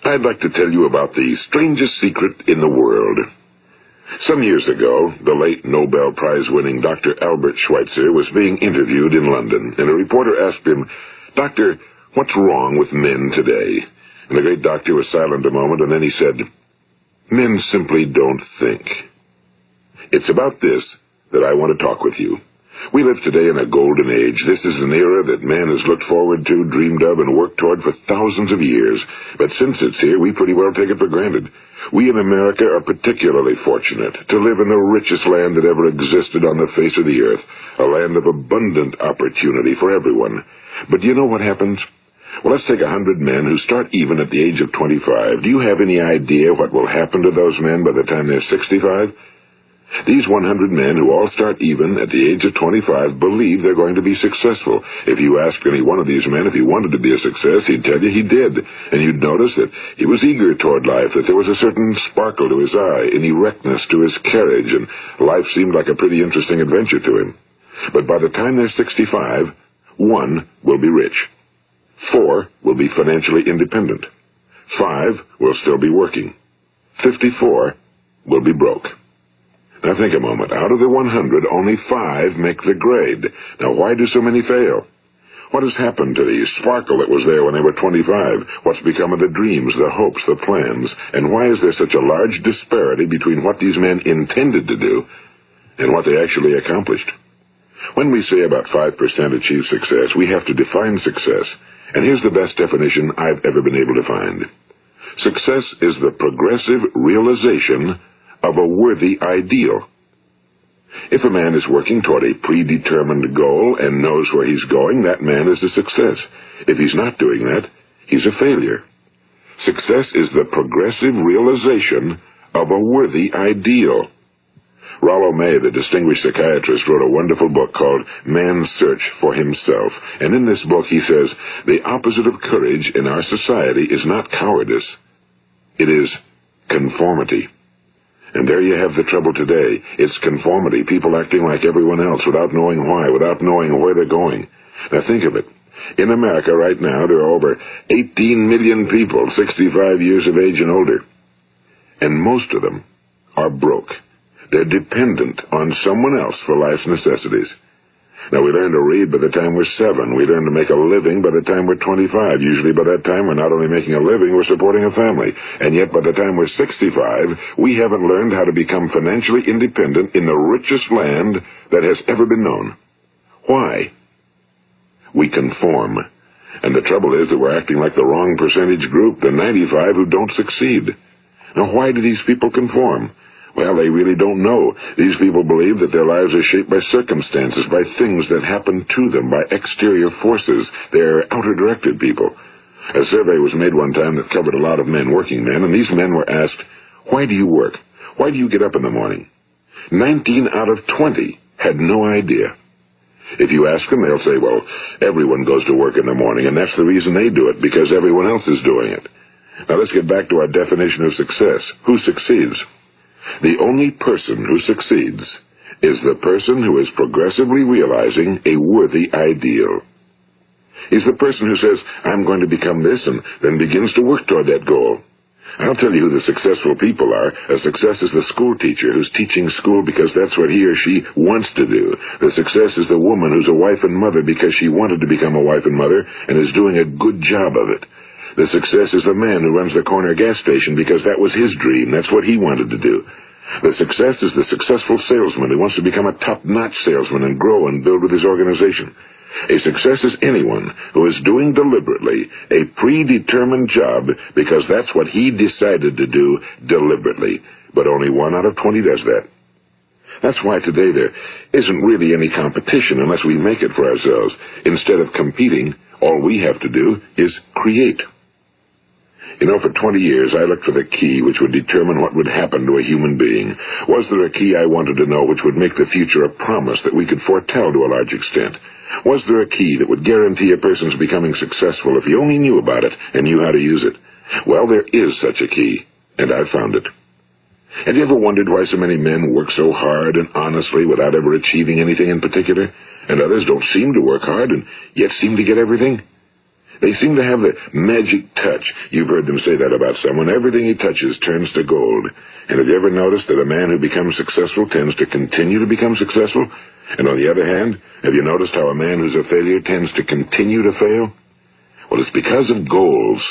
I'd like to tell you about the strangest secret in the world. Some years ago, the late Nobel Prize-winning Dr. Albert Schweitzer was being interviewed in London, and a reporter asked him, "Doctor, what's wrong with men today?" And the great doctor was silent a moment, and then he said, "Men simply don't think." It's about this that I want to talk with you. We live today in a golden age. This is an era that man has looked forward to, dreamed of, and worked toward for thousands of years. But since it's here, we pretty well take it for granted. We in America are particularly fortunate to live in the richest land that ever existed on the face of the earth, a land of abundant opportunity for everyone. But do you know what happens? Well, let's take 100 men who start even at the age of 25. Do you have any idea what will happen to those men by the time they're 65? These 100 men who all start even at the age of 25 believe they're going to be successful. If you asked any one of these men if he wanted to be a success, he'd tell you he did. And you'd notice that he was eager toward life, that there was a certain sparkle to his eye, an erectness to his carriage, and life seemed like a pretty interesting adventure to him. But by the time they're 65, 1 will be rich. 4 will be financially independent. 5 will still be working. 54 will be broke. Now think a moment. Out of the 100, only 5 make the grade. Now why do so many fail? What has happened to the sparkle that was there when they were 25? What's become of the dreams, the hopes, the plans? And why is there such a large disparity between what these men intended to do and what they actually accomplished? When we say about 5% achieve success, we have to define success. And here's the best definition I've ever been able to find. Success is the progressive realization of a worthy ideal. If a man is working toward a predetermined goal and knows where he's going, that man is a success. If he's not doing that, he's a failure. Success is the progressive realization of a worthy ideal. Rollo May, the distinguished psychiatrist, wrote a wonderful book called Man's Search for Himself. And in this book he says, the opposite of courage in our society is not cowardice. It is conformity. And there you have the trouble today. It's conformity, people acting like everyone else without knowing why, without knowing where they're going. Now think of it. In America right now, there are over 18 million people 65 years of age and older. And most of them are broke. They're dependent on someone else for life's necessities. Now, we learn to read by the time we're 7. We learn to make a living by the time we're 25. Usually by that time, we're not only making a living, we're supporting a family. And yet, by the time we're 65, we haven't learned how to become financially independent in the richest land that has ever been known. Why? We conform. And the trouble is that we're acting like the wrong percentage group, the 95 who don't succeed. Now, why do these people conform? Well, they really don't know. These people believe that their lives are shaped by circumstances, by things that happen to them, by exterior forces. They're outer-directed people. A survey was made one time that covered a lot of men, working men, and these men were asked, "Why do you work? Why do you get up in the morning?" 19 out of 20 had no idea. If you ask them, they'll say, well, everyone goes to work in the morning, and that's the reason they do it, because everyone else is doing it. Now let's get back to our definition of success. Who succeeds? The only person who succeeds is the person who is progressively realizing a worthy ideal. He's the person who says, I'm going to become this, and then begins to work toward that goal. I'll tell you who the successful people are. A success is the school teacher who's teaching school because that's what he or she wants to do. The success is the woman who's a wife and mother because she wanted to become a wife and mother and is doing a good job of it. The success is the man who runs the corner gas station because that was his dream. That's what he wanted to do. The success is the successful salesman who wants to become a top-notch salesman and grow and build with his organization. A success is anyone who is doing deliberately a predetermined job because that's what he decided to do deliberately. But only 1 out of 20 does that. That's why today there isn't really any competition unless we make it for ourselves. Instead of competing, all we have to do is create. You know, for 20 years, I looked for the key which would determine what would happen to a human being. Was there a key I wanted to know which would make the future a promise that we could foretell to a large extent? Was there a key that would guarantee a person's becoming successful if he only knew about it and knew how to use it? Well, there is such a key, and I've found it. Have you ever wondered why so many men work so hard and honestly without ever achieving anything in particular, and others don't seem to work hard and yet seem to get everything? They seem to have the magic touch. You've heard them say that about someone. Everything he touches turns to gold. And have you ever noticed that a man who becomes successful tends to continue to become successful? And on the other hand, have you noticed how a man who's a failure tends to continue to fail? Well, it's because of goals.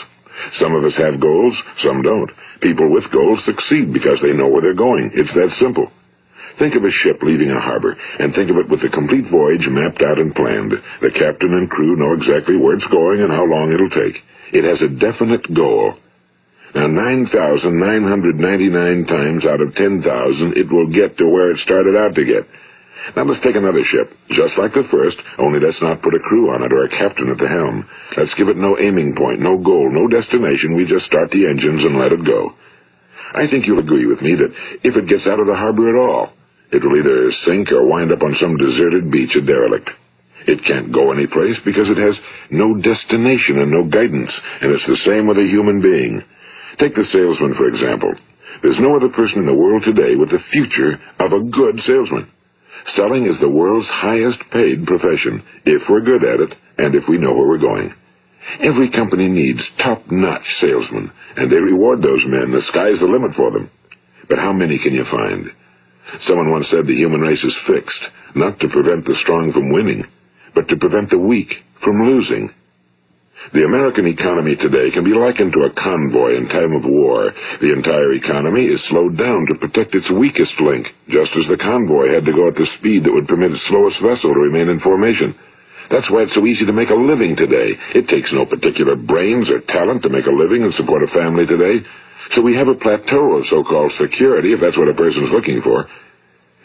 Some of us have goals, some don't. People with goals succeed because they know where they're going. It's that simple. Think of a ship leaving a harbor, and think of it with the complete voyage mapped out and planned. The captain and crew know exactly where it's going and how long it'll take. It has a definite goal. Now, 9,999 times out of 10,000, it will get to where it started out to get. Now let's take another ship, just like the first, only let's not put a crew on it or a captain at the helm. Let's give it no aiming point, no goal, no destination. We just start the engines and let it go. I think you'll agree with me that if it gets out of the harbor at all, it will either sink or wind up on some deserted beach, a derelict. It can't go anyplace because it has no destination and no guidance, and it's the same with a human being. Take the salesman, for example. There's no other person in the world today with the future of a good salesman. Selling is the world's highest paid profession, if we're good at it and if we know where we're going. Every company needs top-notch salesmen, and they reward those men. The sky's the limit for them. But how many can you find? Someone once said the human race is fixed, not to prevent the strong from winning, but to prevent the weak from losing. The American economy today can be likened to a convoy in time of war. The entire economy is slowed down to protect its weakest link, just as the convoy had to go at the speed that would permit its slowest vessel to remain in formation. That's why it's so easy to make a living today. It takes no particular brains or talent to make a living and support a family today. So we have a plateau of so-called security, if that's what a person's looking for.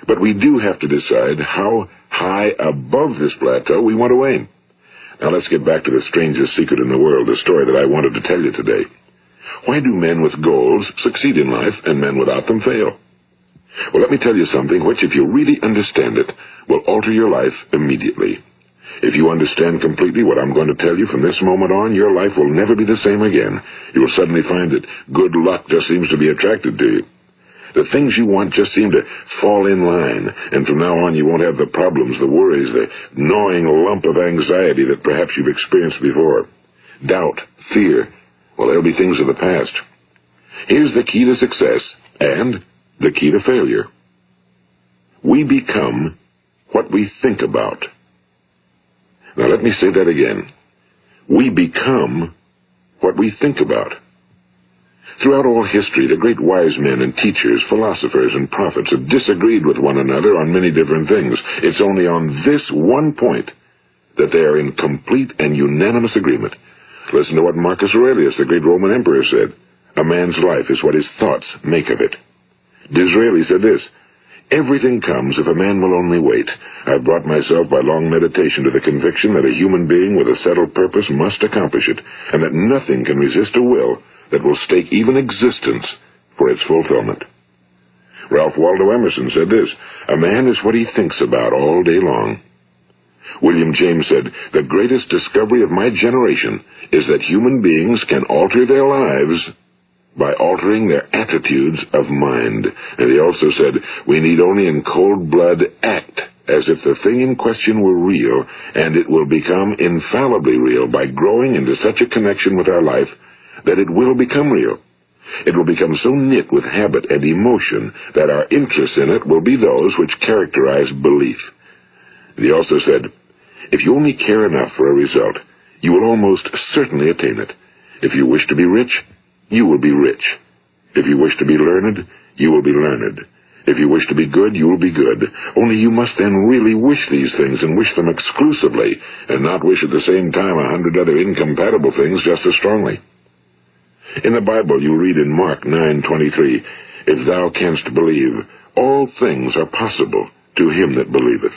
But we do have to decide how high above this plateau we want to aim. Now let's get back to the strangest secret in the world, the story that I wanted to tell you today. Why do men with goals succeed in life and men without them fail? Well, let me tell you something which, if you really understand it, will alter your life immediately. If you understand completely what I'm going to tell you from this moment on, your life will never be the same again. You will suddenly find that good luck just seems to be attracted to you. The things you want just seem to fall in line, and from now on you won't have the problems, the worries, the gnawing lump of anxiety that perhaps you've experienced before. Doubt, fear, well, they'll be things of the past. Here's the key to success and the key to failure. We become what we think about. Now let me say that again. We become what we think about. Throughout all history, the great wise men and teachers, philosophers and prophets have disagreed with one another on many different things. It's only on this one point that they are in complete and unanimous agreement. Listen to what Marcus Aurelius, the great Roman emperor, said. A man's life is what his thoughts make of it. Disraeli said this, everything comes if a man will only wait. I've brought myself by long meditation to the conviction that a human being with a settled purpose must accomplish it, and that nothing can resist a will that will stake even existence for its fulfillment. Ralph Waldo Emerson said this, a man is what he thinks about all day long. William James said, the greatest discovery of my generation is that human beings can alter their lives by altering their attitudes of mind. And he also said, we need only in cold blood act as if the thing in question were real, and it will become infallibly real by growing into such a connection with our life that it will become real. It will become so knit with habit and emotion that our interest in it will be those which characterize belief. And he also said, if you only care enough for a result, you will almost certainly attain it. If you wish to be rich, you will be rich. If you wish to be learned, you will be learned. If you wish to be good, you will be good. Only you must then really wish these things and wish them exclusively, and not wish at the same time 100 other incompatible things just as strongly. In the Bible you read in Mark 9:23, if thou canst believe, all things are possible to him that believeth.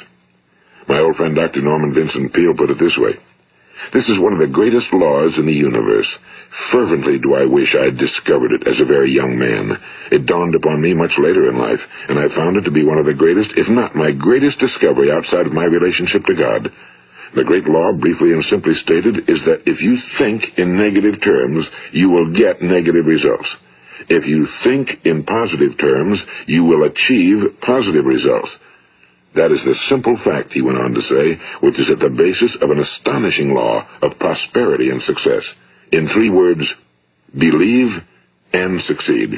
My old friend Dr. Norman Vincent Peale put it this way, this is one of the greatest laws in the universe. Fervently do I wish I had discovered it as a very young man. It dawned upon me much later in life, and I found it to be one of the greatest, if not my greatest discovery outside of my relationship to God. The great law, briefly and simply stated, is that if you think in negative terms, you will get negative results. If you think in positive terms, you will achieve positive results. That is the simple fact, he went on to say, which is at the basis of an astonishing law of prosperity and success. In 3 words, believe and succeed.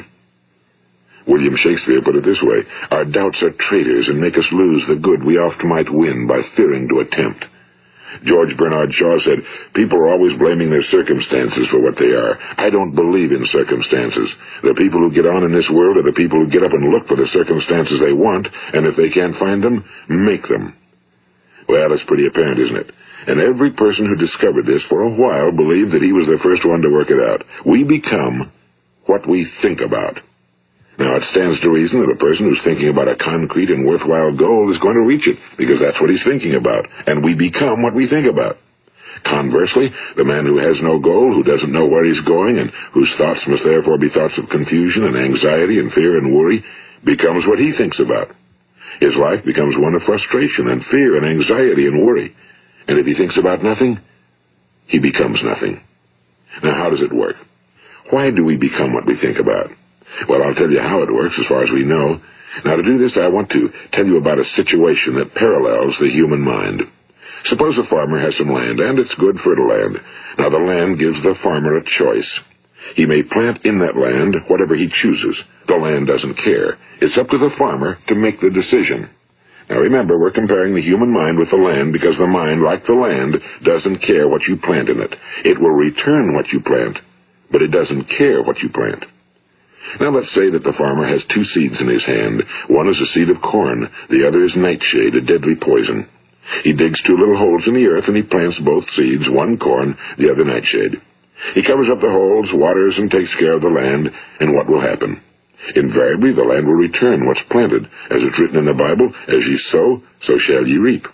William Shakespeare put it this way: our doubts are traitors and make us lose the good we oft might win by fearing to attempt. George Bernard Shaw said, people are always blaming their circumstances for what they are. I don't believe in circumstances. The people who get on in this world are the people who get up and look for the circumstances they want, and if they can't find them, make them. Well, it's pretty apparent, isn't it? And every person who discovered this for a while believed that he was the first one to work it out. We become what we think about. Now, it stands to reason that a person who's thinking about a concrete and worthwhile goal is going to reach it, because that's what he's thinking about, and we become what we think about. Conversely, the man who has no goal, who doesn't know where he's going, and whose thoughts must therefore be thoughts of confusion and anxiety and fear and worry, becomes what he thinks about. His life becomes one of frustration and fear and anxiety and worry. And if he thinks about nothing, he becomes nothing. Now, how does it work? Why do we become what we think about? Well, I'll tell you how it works as far as we know. Now, to do this, I want to tell you about a situation that parallels the human mind. Suppose a farmer has some land, and it's good, fertile land. Now, the land gives the farmer a choice. He may plant in that land whatever he chooses. The land doesn't care. It's up to the farmer to make the decision. Now, remember, we're comparing the human mind with the land because the mind, like the land, doesn't care what you plant in it. It will return what you plant, but it doesn't care what you plant. Now let's say that the farmer has 2 seeds in his hand. One is a seed of corn, the other is nightshade, a deadly poison. He digs 2 little holes in the earth and he plants both seeds, one corn, the other nightshade. He covers up the holes, waters, and takes care of the land, and what will happen? Invariably the land will return what's planted. As it's written in the Bible, as ye sow, so shall ye reap.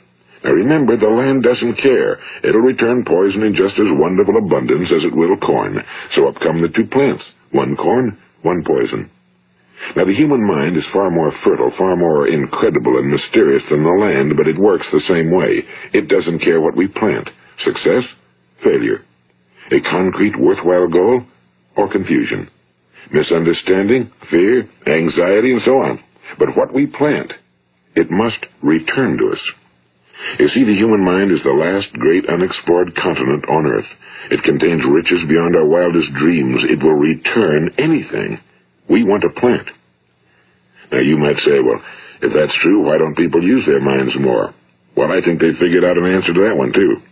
Now remember, the land doesn't care. It'll return poison in just as wonderful abundance as it will corn. So up come the 2 plants, one corn, one poison. Now, the human mind is far more fertile, far more incredible and mysterious than the land, but it works the same way. It doesn't care what we plant. Success, failure. A concrete, worthwhile goal, or confusion. Misunderstanding, fear, anxiety, and so on. But what we plant, it must return to us. You see, the human mind is the last great unexplored continent on Earth. It contains riches beyond our wildest dreams. It will return anything we want to plant. Now, you might say, well, if that's true, why don't people use their minds more? Well, I think they figured out an answer to that one, too.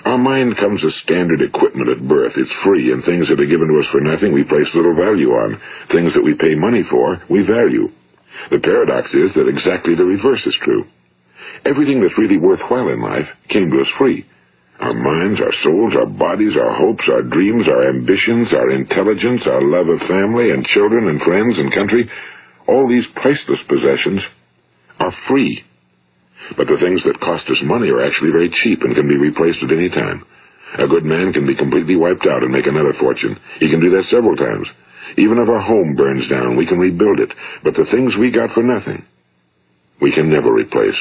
Our mind comes as standard equipment at birth. It's free, and things that are given to us for nothing we place little value on. Things that we pay money for, we value. The paradox is that exactly the reverse is true. Everything that's really worthwhile in life came to us free. Our minds, our souls, our bodies, our hopes, our dreams, our ambitions, our intelligence, our love of family and children and friends and country, all these priceless possessions are free. But the things that cost us money are actually very cheap and can be replaced at any time. A good man can be completely wiped out and make another fortune. He can do that several times. Even if our home burns down, we can rebuild it. But the things we got for nothing, we can never replace.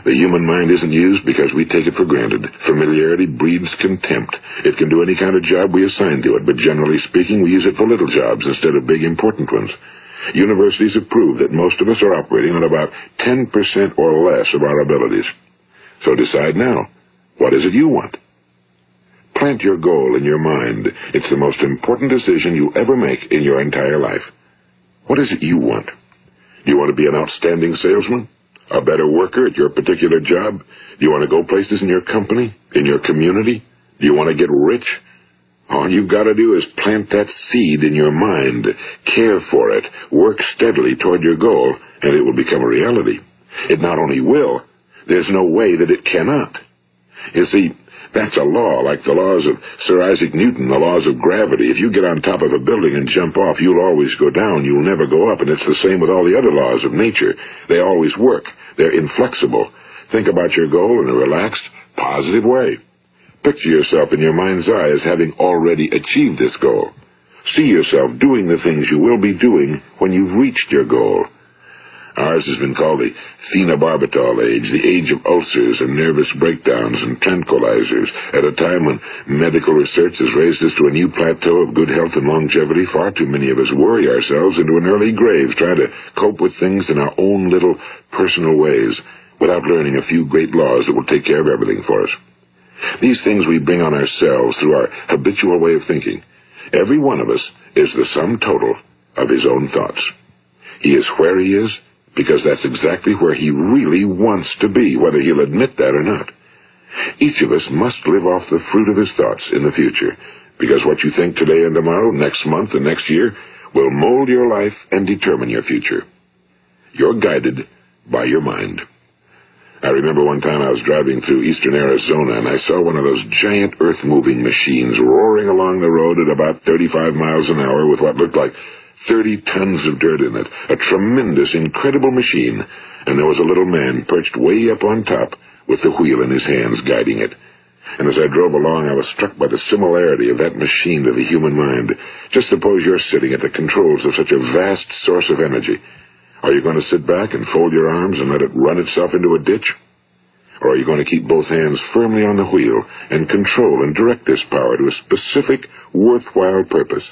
The human mind isn't used because we take it for granted. Familiarity breeds contempt. It can do any kind of job we assign to it, but generally speaking, we use it for little jobs instead of big, important ones. Universities have proved that most of us are operating on about 10% or less of our abilities. So decide now, what is it you want? Plant your goal in your mind. It's the most important decision you'll ever make in your entire life. What is it you want? Do you want to be an outstanding salesman? A better worker at your particular job? Do you want to go places in your company? In your community? Do you want to get rich? All you've got to do is plant that seed in your mind, care for it, work steadily toward your goal, and it will become a reality. It not only will, there's no way that it cannot. You see, that's a law, like the laws of Sir Isaac Newton, the laws of gravity. If you get on top of a building and jump off, you'll always go down. You'll never go up, and it's the same with all the other laws of nature. They always work. They're inflexible. Think about your goal in a relaxed, positive way. Picture yourself in your mind's eye as having already achieved this goal. See yourself doing the things you will be doing when you've reached your goal. Ours has been called the phenobarbital age, the age of ulcers and nervous breakdowns and tranquilizers. At a time when medical research has raised us to a new plateau of good health and longevity, far too many of us worry ourselves into an early grave trying to cope with things in our own little personal ways without learning a few great laws that will take care of everything for us. These things we bring on ourselves through our habitual way of thinking. Every one of us is the sum total of his own thoughts. He is where he is because that's exactly where he really wants to be, whether he'll admit that or not. Each of us must live off the fruit of his thoughts in the future, because what you think today and tomorrow, next month and next year, will mold your life and determine your future. You're guided by your mind. I remember one time I was driving through eastern Arizona, and I saw one of those giant earth-moving machines roaring along the road at about 35 miles an hour with what looked like 30 tons of dirt in it, a tremendous, incredible machine, and there was a little man perched way up on top with the wheel in his hands guiding it. And as I drove along, I was struck by the similarity of that machine to the human mind. Just suppose you're sitting at the controls of such a vast source of energy. Are you going to sit back and fold your arms and let it run itself into a ditch? Or are you going to keep both hands firmly on the wheel and control and direct this power to a specific, worthwhile purpose?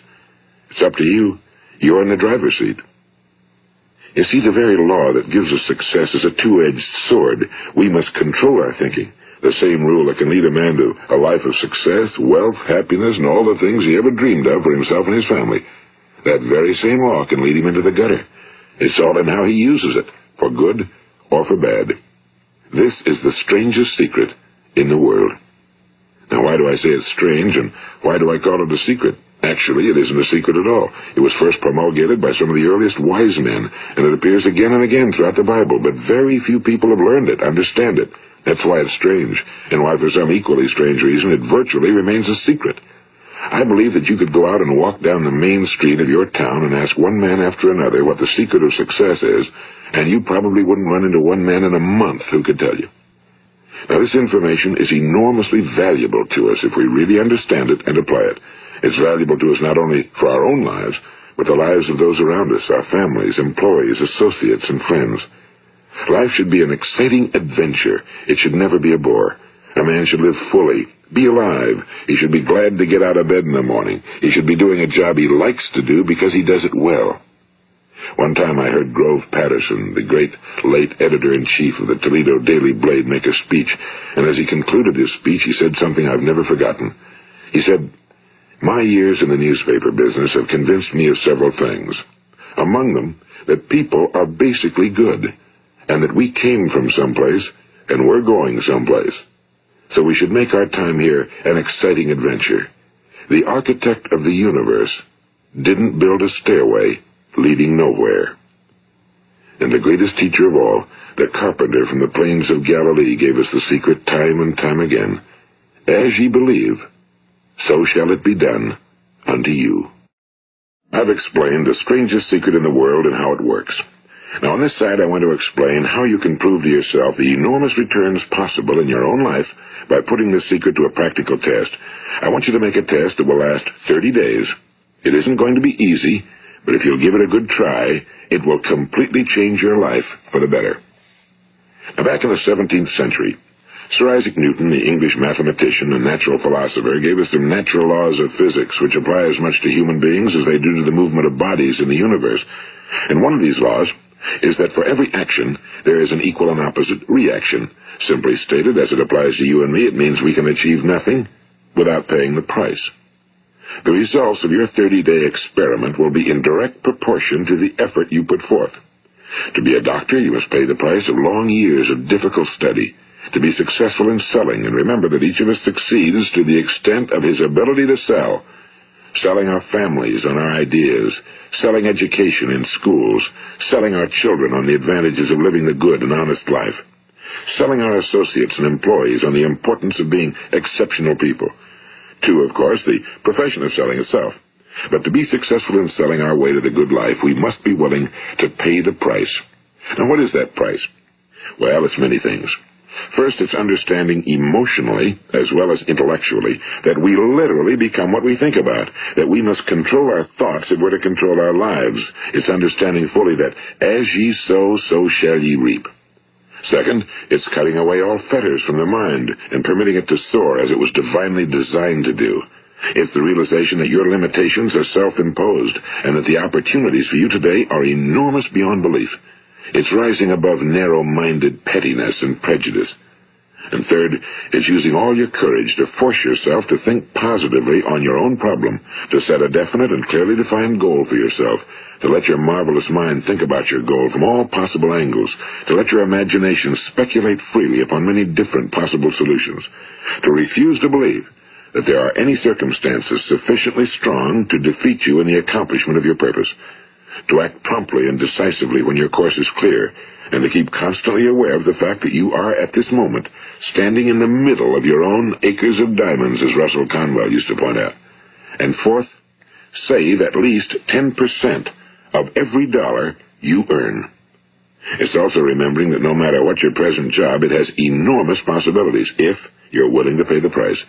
It's up to you. You're in the driver's seat. You see, the very law that gives us success is a two-edged sword. We must control our thinking. The same rule that can lead a man to a life of success, wealth, happiness, and all the things he ever dreamed of for himself and his family. That very same law can lead him into the gutter. It's all in how he uses it, for good or for bad. This is the strangest secret in the world. Now, why do I say it's strange, and why do I call it a secret? Actually, it isn't a secret at all. It was first promulgated by some of the earliest wise men, and it appears again and again throughout the Bible, but very few people have learned it, understand it. That's why it's strange, and why for some equally strange reason it virtually remains a secret. I believe that you could go out and walk down the main street of your town and ask one man after another what the secret of success is, and you probably wouldn't run into one man in a month who could tell you. Now, this information is enormously valuable to us if we really understand it and apply it. It's valuable to us not only for our own lives, but the lives of those around us, our families, employees, associates, and friends. Life should be an exciting adventure. It should never be a bore. A man should live fully, be alive. He should be glad to get out of bed in the morning. He should be doing a job he likes to do because he does it well. One time I heard Grove Patterson, the great late editor-in-chief of the Toledo Daily Blade, make a speech, and as he concluded his speech, he said something I've never forgotten. He said, "My years in the newspaper business have convinced me of several things. Among them, that people are basically good, and that we came from someplace, and we're going someplace. So we should make our time here an exciting adventure. The architect of the universe didn't build a stairway leading nowhere." And the greatest teacher of all, the carpenter from the plains of Galilee, gave us the secret time and time again. As ye believe, so shall it be done unto you. I've explained the strangest secret in the world and how it works. Now, on this side, I want to explain how you can prove to yourself the enormous returns possible in your own life by putting this secret to a practical test. I want you to make a test that will last 30 days. It isn't going to be easy, but if you'll give it a good try, it will completely change your life for the better. Now, back in the 17th century, Sir Isaac Newton, the English mathematician and natural philosopher, gave us some natural laws of physics which apply as much to human beings as they do to the movement of bodies in the universe. And one of these laws is that for every action, there is an equal and opposite reaction. Simply stated, as it applies to you and me, it means we can achieve nothing without paying the price. The results of your 30-day experiment will be in direct proportion to the effort you put forth. To be a doctor, you must pay the price of long years of difficult study. To be successful in selling, and remember that each of us succeeds to the extent of his ability to sell. Selling our families on our ideas, selling education in schools, selling our children on the advantages of living the good and honest life, selling our associates and employees on the importance of being exceptional people. To, of course, the profession of selling itself. But to be successful in selling our way to the good life, we must be willing to pay the price. Now, what is that price? Well, it's many things. First, it's understanding emotionally, as well as intellectually, that we literally become what we think about, that we must control our thoughts if we're to control our lives. It's understanding fully that as ye sow, so shall ye reap. Second, it's cutting away all fetters from the mind and permitting it to soar as it was divinely designed to do. It's the realization that your limitations are self-imposed and that the opportunities for you today are enormous beyond belief. It's rising above narrow-minded pettiness and prejudice. And third, it's using all your courage to force yourself to think positively on your own problem, to set a definite and clearly defined goal for yourself, to let your marvelous mind think about your goal from all possible angles, to let your imagination speculate freely upon many different possible solutions, to refuse to believe that there are any circumstances sufficiently strong to defeat you in the accomplishment of your purpose, to act promptly and decisively when your course is clear, and to keep constantly aware of the fact that you are, at this moment, standing in the middle of your own acres of diamonds, as Russell Conwell used to point out. And fourth, save at least 10% of every dollar you earn. It's also remembering that no matter what your present job, it has enormous possibilities, if you're willing to pay the price.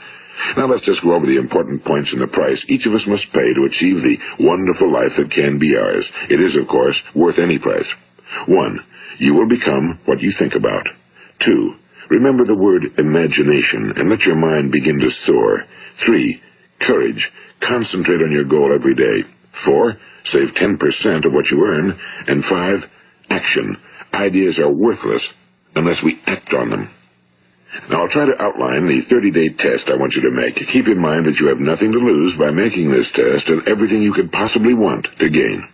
Now let's just go over the important points in the price each of us must pay to achieve the wonderful life that can be ours. It is, of course, worth any price. 1. You will become what you think about. 2. Remember the word imagination and let your mind begin to soar. 3. Courage. Concentrate on your goal every day. 4. Save 10% of what you earn. And 5. Action. Ideas are worthless unless we act on them. Now, I'll try to outline the 30-day test I want you to make. Keep in mind that you have nothing to lose by making this test and everything you could possibly want to gain.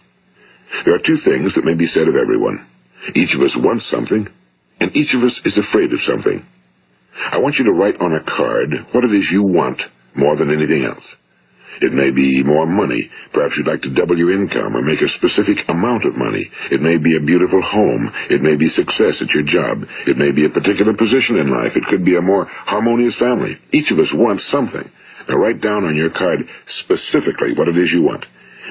There are 2 things that may be said of everyone. Each of us wants something, and each of us is afraid of something. I want you to write on a card what it is you want more than anything else. It may be more money. Perhaps you'd like to double your income or make a specific amount of money. It may be a beautiful home. It may be success at your job. It may be a particular position in life. It could be a more harmonious family. Each of us wants something. Now write down on your card specifically what it is you want.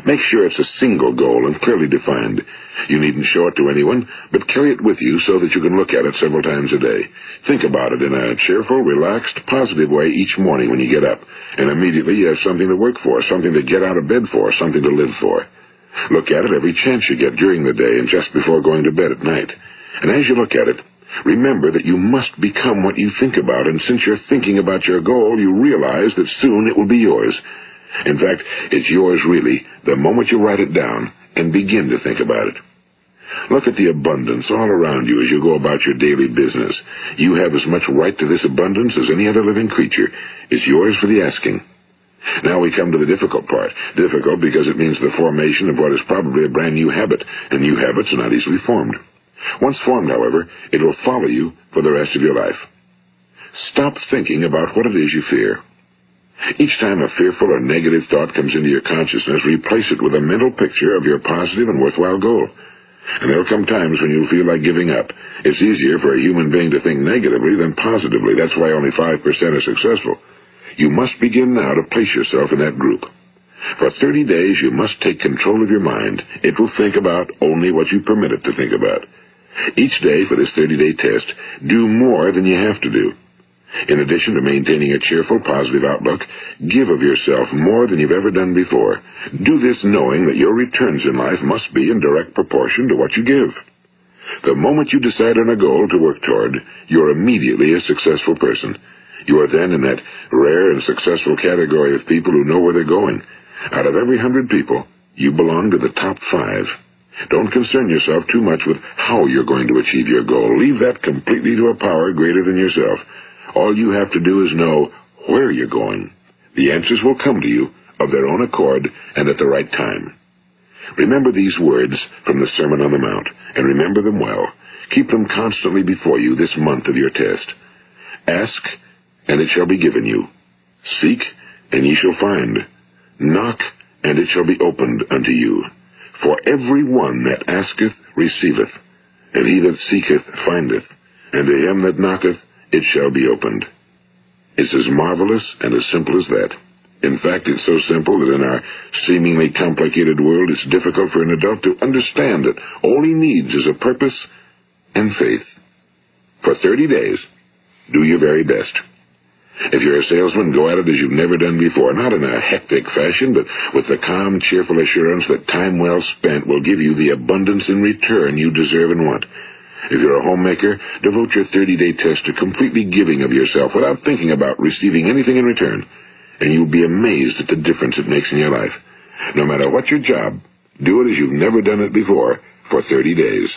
Make sure it's a single goal and clearly defined. You needn't show it to anyone, but carry it with you so that you can look at it several times a day. Think about it in a cheerful, relaxed, positive way each morning when you get up, and immediately you have something to work for, something to get out of bed for, something to live for. Look at it every chance you get during the day and just before going to bed at night. And as you look at it, remember that you must become what you think about, and since you're thinking about your goal, you realize that soon it will be yours. In fact, it's yours really the moment you write it down and begin to think about it. Look at the abundance all around you as you go about your daily business. You have as much right to this abundance as any other living creature. It's yours for the asking. Now we come to the difficult part. Difficult because it means the formation of what is probably a brand new habit, and new habits are not easily formed. Once formed, however, it will follow you for the rest of your life. Stop thinking about what it is you fear. Each time a fearful or negative thought comes into your consciousness, replace it with a mental picture of your positive and worthwhile goal. And there will come times when you'll feel like giving up. It's easier for a human being to think negatively than positively. That's why only 5% are successful. You must begin now to place yourself in that group. For 30 days, you must take control of your mind. It will think about only what you permit it to think about. Each day for this 30-day test, do more than you have to do. In addition to maintaining a cheerful, positive outlook, give of yourself more than you've ever done before. Do this knowing that your returns in life must be in direct proportion to what you give. The moment you decide on a goal to work toward, you're immediately a successful person. You are then in that rare and successful category of people who know where they're going. Out of every 100 people, you belong to the top 5. Don't concern yourself too much with how you're going to achieve your goal. Leave that completely to a power greater than yourself. All you have to do is know where you're going. The answers will come to you of their own accord and at the right time. Remember these words from the Sermon on the Mount, and remember them well. Keep them constantly before you this month of your test. Ask, and it shall be given you. Seek, and ye shall find. Knock, and it shall be opened unto you. For every one that asketh receiveth, and he that seeketh findeth, and to him that knocketh it shall be opened. It's as marvelous and as simple as that. In fact, it's so simple that in our seemingly complicated world, it's difficult for an adult to understand that all he needs is a purpose and faith. For 30 days, Do your very best. If you're a salesman, go at it as you've never done before, not in a hectic fashion, but with the calm, cheerful assurance that time well spent will give you the abundance in return you deserve and want. If you're a homemaker, devote your 30-day test to completely giving of yourself without thinking about receiving anything in return, and you'll be amazed at the difference it makes in your life. No matter what your job, do it as you've never done it before for 30 days.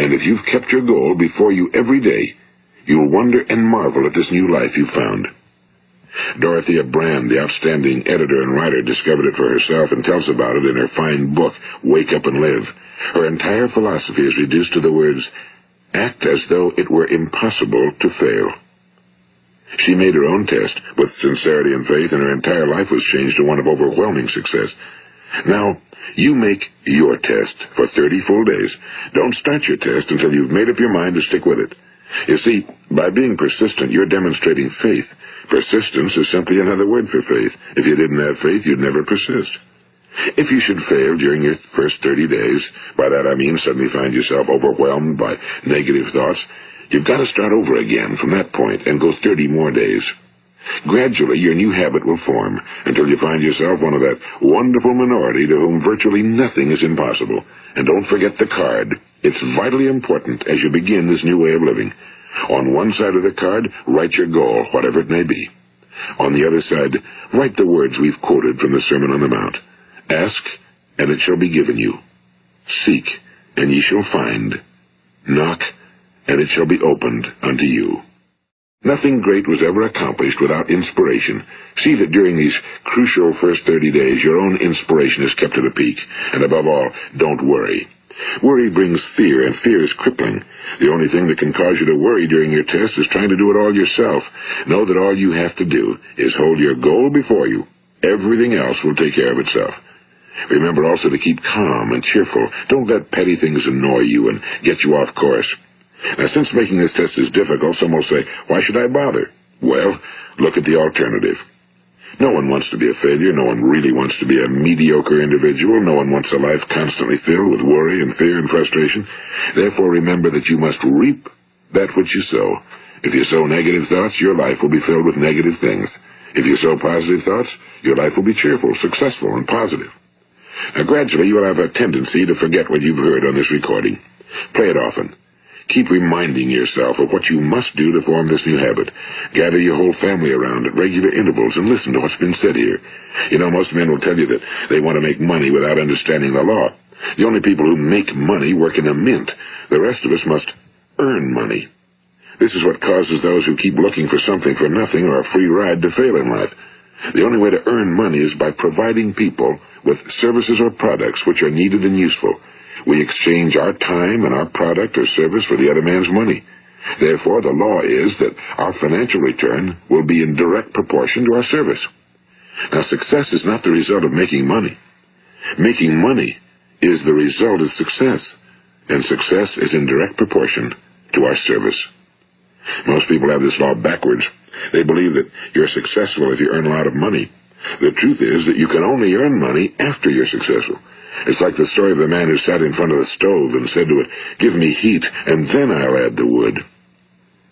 And if you've kept your goal before you every day, you'll wonder and marvel at this new life you've found. Dorothea Brand, the outstanding editor and writer, discovered it for herself and tells about it in her fine book, Wake Up and Live. Her entire philosophy is reduced to the words, act as though it were impossible to fail. She made her own test with sincerity and faith, and her entire life was changed to one of overwhelming success. Now, you make your test for 30 full days. Don't start your test until you've made up your mind to stick with it. You see, by being persistent, you're demonstrating faith. Persistence is simply another word for faith. If you didn't have faith, you'd never persist. If you should fail during your first 30 days, by that I mean suddenly find yourself overwhelmed by negative thoughts, you've got to start over again from that point and go 30 more days. Gradually, your new habit will form until you find yourself one of that wonderful minority to whom virtually nothing is impossible. And don't forget the card. It's vitally important as you begin this new way of living. On one side of the card, write your goal, whatever it may be. On the other side, write the words we've quoted from the Sermon on the Mount. Ask, and it shall be given you. Seek, and ye shall find. Knock, and it shall be opened unto you. Nothing great was ever accomplished without inspiration. See that during these crucial first 30 days, your own inspiration is kept at a peak. And above all, don't worry. Worry brings fear, and fear is crippling. The only thing that can cause you to worry during your test is trying to do it all yourself. Know that all you have to do is hold your goal before you. Everything else will take care of itself. Remember also to keep calm and cheerful. Don't let petty things annoy you and get you off course. Now, since making this test is difficult, some will say, why should I bother? Well, look at the alternative. No one wants to be a failure. No one really wants to be a mediocre individual. No one wants a life constantly filled with worry and fear and frustration. Therefore, remember that you must reap that which you sow. If you sow negative thoughts, your life will be filled with negative things. If you sow positive thoughts, your life will be cheerful, successful, and positive. Now, gradually, you will have a tendency to forget what you've heard on this recording. Play it often. Keep reminding yourself of what you must do to form this new habit. Gather your whole family around at regular intervals and listen to what's been said here. You know, most men will tell you that they want to make money without understanding the law. The only people who make money work in a mint. The rest of us must earn money. This is what causes those who keep looking for something for nothing or a free ride to fail in life. The only way to earn money is by providing people with services or products which are needed and useful. We exchange our time and our product or service for the other man's money. Therefore, the law is that our financial return will be in direct proportion to our service. Now, success is not the result of making money. Making money is the result of success, and success is in direct proportion to our service. Most people have this law backwards. They believe that you're successful if you earn a lot of money. The truth is that you can only earn money after you're successful. It's like the story of the man who sat in front of the stove and said to it, "Give me heat, and then I'll add the wood."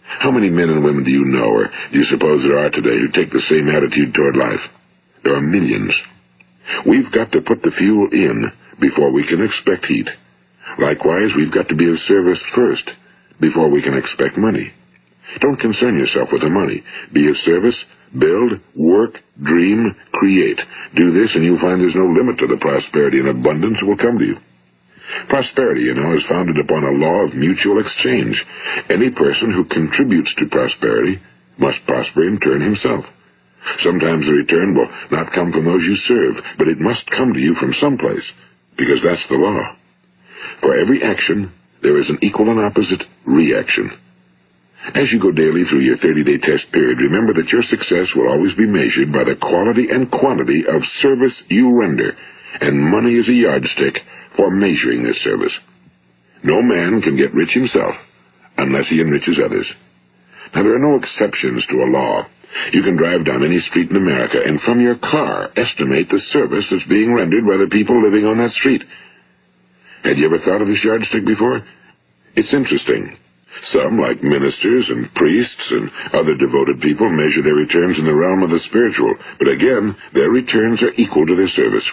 How many men and women do you know, or do you suppose there are today, who take the same attitude toward life? There are millions. We've got to put the fuel in before we can expect heat. Likewise, we've got to be of service first before we can expect money. Don't concern yourself with the money. Be of service. Build, work, dream, create. Do this, and you'll find there's no limit to the prosperity and abundance that will come to you. Prosperity, you know, is founded upon a law of mutual exchange. Any person who contributes to prosperity must prosper in turn himself. Sometimes the return will not come from those you serve, but it must come to you from someplace, because that's the law. For every action, there is an equal and opposite reaction. As you go daily through your 30-day test period, remember that your success will always be measured by the quality and quantity of service you render, and money is a yardstick for measuring this service. No man can get rich himself unless he enriches others. Now, there are no exceptions to a law. You can drive down any street in America and from your car estimate the service that's being rendered by the people living on that street. Had you ever thought of this yardstick before? It's interesting. Some, like ministers and priests and other devoted people, measure their returns in the realm of the spiritual, but again, their returns are equal to their service.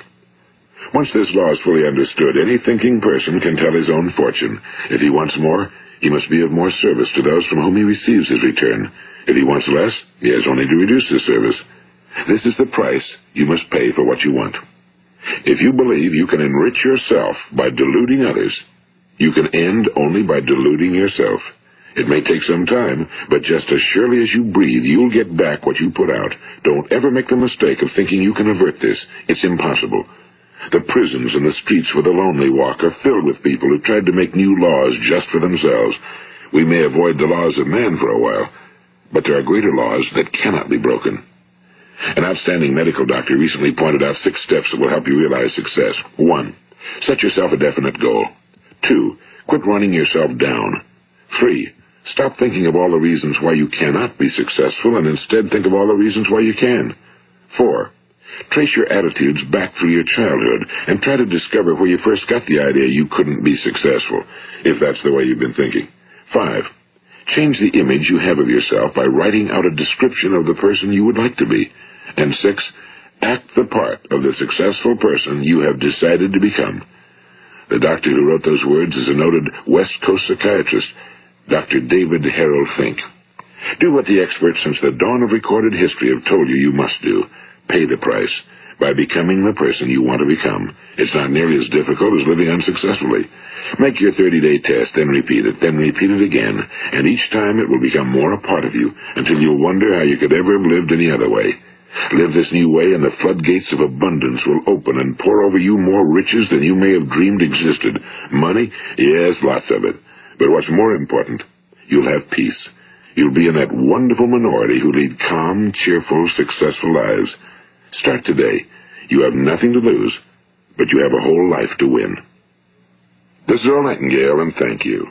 Once this law is fully understood, any thinking person can tell his own fortune. If he wants more, he must be of more service to those from whom he receives his return. If he wants less, he has only to reduce his service. This is the price you must pay for what you want. If you believe you can enrich yourself by deluding others, you can end only by deluding yourself. It may take some time, but just as surely as you breathe, you'll get back what you put out. Don't ever make the mistake of thinking you can avert this. It's impossible. The prisons and the streets where the lonely walk are filled with people who tried to make new laws just for themselves. We may avoid the laws of man for a while, but there are greater laws that cannot be broken. An outstanding medical doctor recently pointed out 6 steps that will help you realize success. 1. Set yourself a definite goal. 2. Quit running yourself down. 3. Stop thinking of all the reasons why you cannot be successful and instead think of all the reasons why you can. 4. Trace your attitudes back through your childhood and try to discover where you first got the idea you couldn't be successful, if that's the way you've been thinking. 5. Change the image you have of yourself by writing out a description of the person you would like to be. And 6. Act the part of the successful person you have decided to become. The doctor who wrote those words is a noted West Coast psychiatrist, Dr. David Harold Fink. Do what the experts since the dawn of recorded history have told you you must do. Pay the price by becoming the person you want to become. It's not nearly as difficult as living unsuccessfully. Make your 30-day test, then repeat it again, and each time it will become more a part of you until you'll wonder how you could ever have lived any other way. Live this new way, and the floodgates of abundance will open and pour over you more riches than you may have dreamed existed. Money? Yes, lots of it. But what's more important, you'll have peace. You'll be in that wonderful minority who lead calm, cheerful, successful lives. Start today. You have nothing to lose, but you have a whole life to win. This is Earl Nightingale, and thank you.